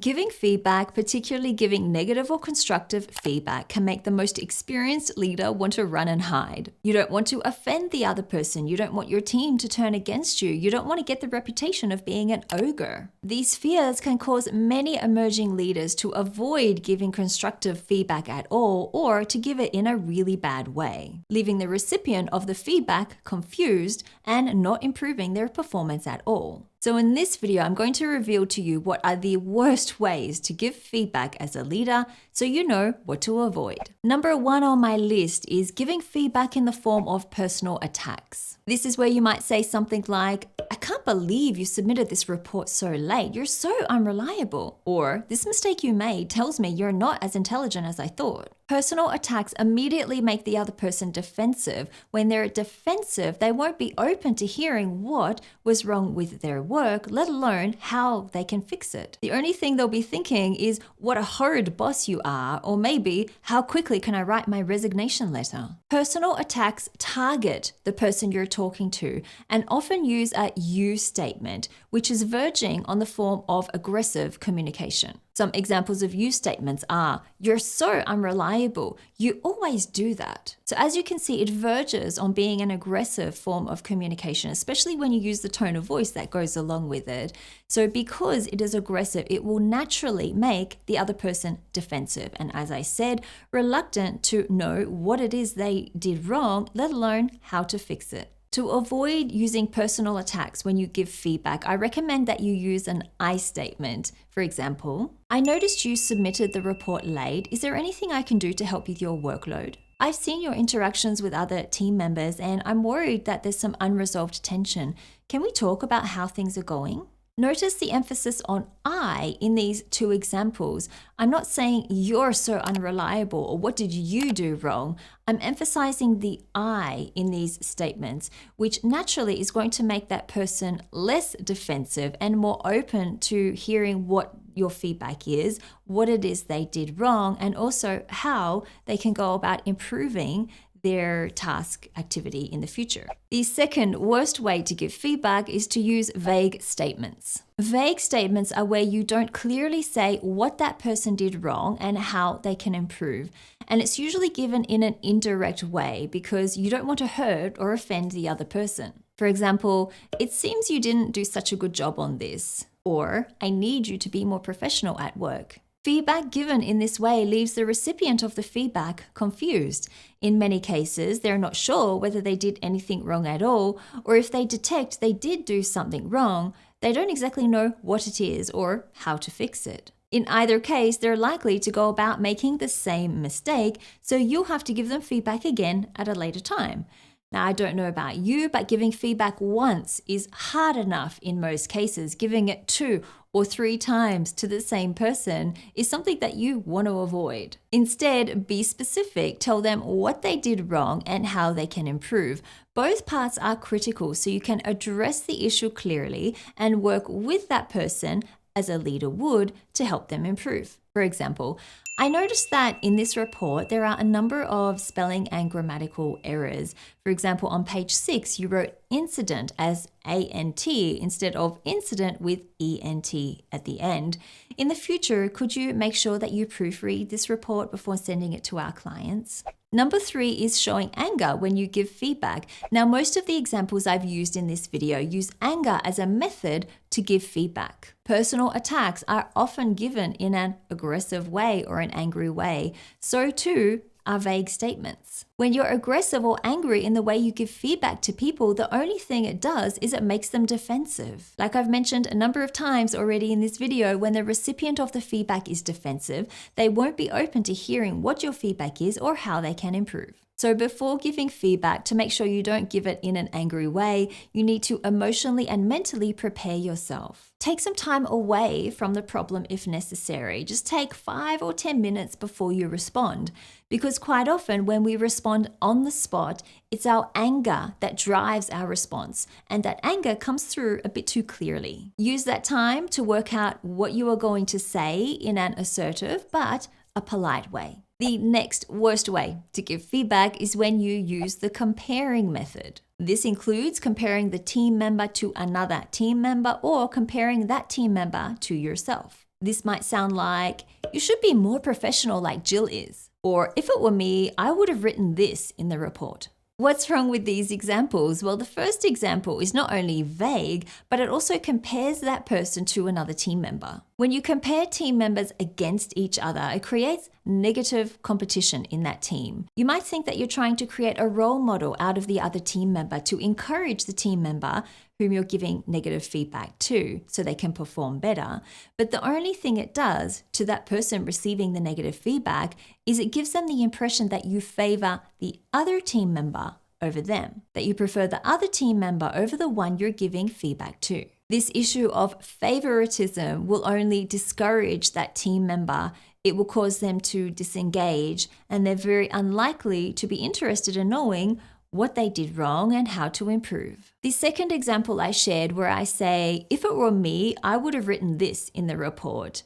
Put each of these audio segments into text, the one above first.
Giving feedback, particularly giving negative or constructive feedback, can make the most experienced leader want to run and hide. You don't want to offend the other person. You don't want your team to turn against you. You don't want to get the reputation of being an ogre. These fears can cause many emerging leaders to avoid giving constructive feedback at all, or to give it in a really bad way, leaving the recipient of the feedback confused and not improving their performance at all. So in this video, I'm going to reveal to you what are the worst ways to give feedback as a leader so you know what to avoid. Number 1 on my list is giving feedback in the form of personal attacks. This is where you might say something like, "I can't believe you submitted this report so late. You're so unreliable." Or, "This mistake you made tells me you're not as intelligent as I thought." Personal attacks immediately make the other person defensive. When they're defensive, they won't be open to hearing what was wrong with their work, let alone how they can fix it. The only thing they'll be thinking is, "What a horrid boss you are," or maybe, "How quickly can I write my resignation letter?" Personal attacks target the person you're talking to and often use a "you" statement, which is verging on the form of aggressive communication. Some examples of "you" statements are, "You're so unreliable. You always do that." So as you can see, it verges on being an aggressive form of communication, especially when you use the tone of voice that goes along with it. So because it is aggressive, it will naturally make the other person defensive. And as I said, reluctant to know what it is they did wrong, let alone how to fix it. To avoid using personal attacks when you give feedback, I recommend that you use an "I" statement. For example, "I noticed you submitted the report late. Is there anything I can do to help with your workload? I've seen your interactions with other team members and I'm worried that there's some unresolved tension. Can we talk about how things are going?" Notice the emphasis on "I" in these two examples. I'm not saying "you're so unreliable" or "what did you do wrong?" I'm emphasizing the "I" in these statements, which naturally is going to make that person less defensive and more open to hearing what your feedback is, what it is they did wrong, and also how they can go about improving their task activity in the future. The second worst way to give feedback is to use vague statements. Vague statements are where you don't clearly say what that person did wrong and how they can improve. And it's usually given in an indirect way because you don't want to hurt or offend the other person. For example, "It seems you didn't do such a good job on this," or "I need you to be more professional at work." Feedback given in this way leaves the recipient of the feedback confused. In many cases, they're not sure whether they did anything wrong at all, or if they detect they did do something wrong, they don't exactly know what it is or how to fix it. In either case, they're likely to go about making the same mistake, so you'll have to give them feedback again at a later time. Now, I don't know about you, but giving feedback once is hard enough in most cases. Giving it 2 or 3 times to the same person is something that you want to avoid. Instead, be specific. Tell them what they did wrong and how they can improve. Both parts are critical, so you can address the issue clearly and work with that person as a leader would to help them improve. For example, "I noticed that in this report, there are a number of spelling and grammatical errors. For example, on page 6, you wrote incident as ANT instead of incident with ENT at the end. In the future, could you make sure that you proofread this report before sending it to our clients?" Number 3 is showing anger when you give feedback. Now, most of the examples I've used in this video use anger as a method to give feedback. Personal attacks are often given in an aggressive way or an angry way. So too are vague statements. When you're aggressive or angry in the way you give feedback to people, the only thing it does is it makes them defensive. Like I've mentioned a number of times already in this video, when the recipient of the feedback is defensive, they won't be open to hearing what your feedback is or how they can improve. So before giving feedback, to make sure you don't give it in an angry way, you need to emotionally and mentally prepare yourself. Take some time away from the problem if necessary. Just take 5 or 10 minutes before you respond. Because quite often when we respond on the spot, it's our anger that drives our response. And that anger comes through a bit too clearly. Use that time to work out what you are going to say in an assertive but a polite way. The next worst way to give feedback is when you use the comparing method. This includes comparing the team member to another team member or comparing that team member to yourself. This might sound like, "You should be more professional like Jill is." Or, "If it were me, I would have written this in the report." What's wrong with these examples? Well, the first example is not only vague, but it also compares that person to another team member. When you compare team members against each other, it creates negative competition in that team. You might think that you're trying to create a role model out of the other team member to encourage the team member whom you're giving negative feedback to so they can perform better. But the only thing it does to that person receiving the negative feedback is it gives them the impression that you favor the other team member over them, that you prefer the other team member over the one you're giving feedback to. This issue of favoritism will only discourage that team member. It will cause them to disengage, and they're very unlikely to be interested in knowing what they did wrong and how to improve. The second example I shared where I say, "If it were me, I would have written this in the report."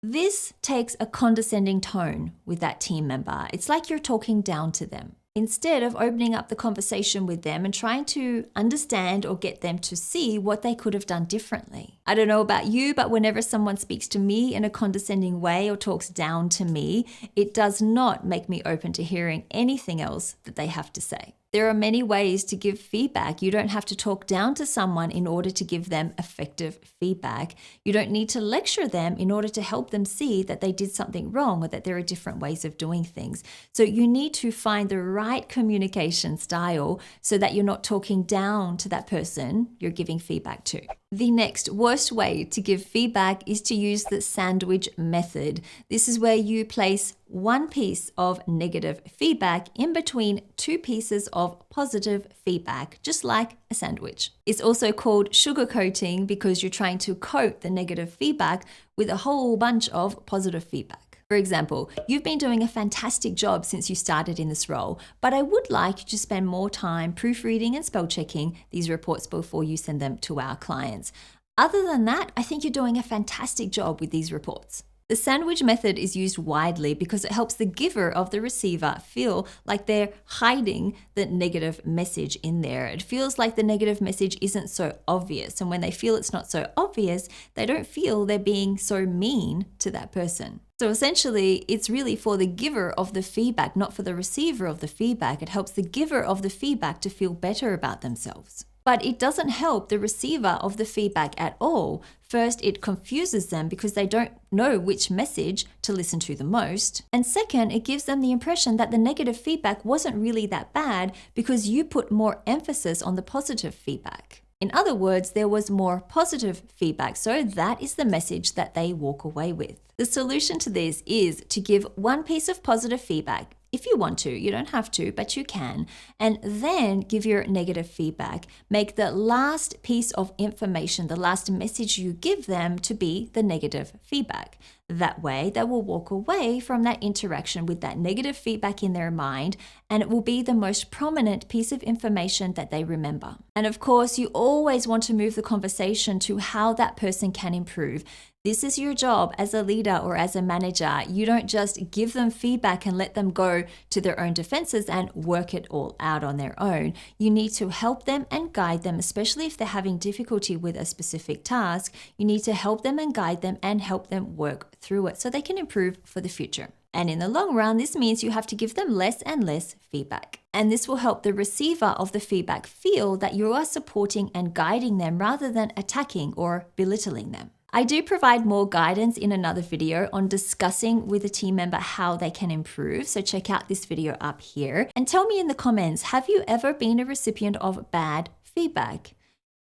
This takes a condescending tone with that team member. It's like you're talking down to them, instead of opening up the conversation with them and trying to understand or get them to see what they could have done differently. I don't know about you, but whenever someone speaks to me in a condescending way or talks down to me, it does not make me open to hearing anything else that they have to say. There are many ways to give feedback. You don't have to talk down to someone in order to give them effective feedback. You don't need to lecture them in order to help them see that they did something wrong or that there are different ways of doing things. So you need to find the right communication style so that you're not talking down to that person you're giving feedback to. The next worst way to give feedback is to use the sandwich method. This is where you place one piece of negative feedback in between two pieces of positive feedback, just like a sandwich. It's also called sugarcoating because you're trying to coat the negative feedback with a whole bunch of positive feedback. For example, "You've been doing a fantastic job since you started in this role, but I would like you to spend more time proofreading and spell checking these reports before you send them to our clients. Other than that, I think you're doing a fantastic job with these reports." The sandwich method is used widely because it helps the giver of the receiver feel like they're hiding the negative message in there. It feels like the negative message isn't so obvious. And when they feel it's not so obvious, they don't feel they're being so mean to that person. So essentially, it's really for the giver of the feedback, not for the receiver of the feedback. It helps the giver of the feedback to feel better about themselves. But it doesn't help the receiver of the feedback at all. First, it confuses them because they don't know which message to listen to the most. And second, it gives them the impression that the negative feedback wasn't really that bad because you put more emphasis on the positive feedback. In other words, there was more positive feedback, so that is the message that they walk away with. The solution to this is to give one piece of positive feedback. If you want to, you don't have to, but you can. And then give your negative feedback. Make the last piece of information, the last message you give them to be the negative feedback. That way, they will walk away from that interaction with that negative feedback in their mind, and it will be the most prominent piece of information that they remember. And of course, you always want to move the conversation to how that person can improve. This is your job as a leader or as a manager. You don't just give them feedback and let them go to their own defenses and work it all out on their own. You need to help them and guide them, especially if they're having difficulty with a specific task. You need to help them and guide them and help them work through it so they can improve for the future. And in the long run, this means you have to give them less and less feedback. And this will help the receiver of the feedback feel that you are supporting and guiding them rather than attacking or belittling them. I do provide more guidance in another video on discussing with a team member how they can improve. So check out this video up here and tell me in the comments, have you ever been a recipient of bad feedback?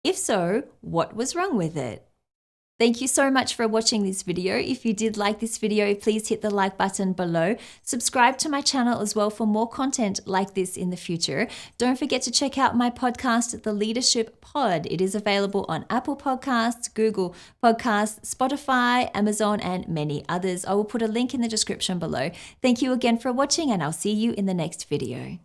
If so, what was wrong with it? Thank you so much for watching this video. If you did like this video, please hit the like button below. Subscribe to my channel as well for more content like this in the future. Don't forget to check out my podcast, The Leadership Pod. It is available on Apple Podcasts, Google Podcasts, Spotify, Amazon, and many others. I will put a link in the description below. Thank you again for watching, and I'll see you in the next video.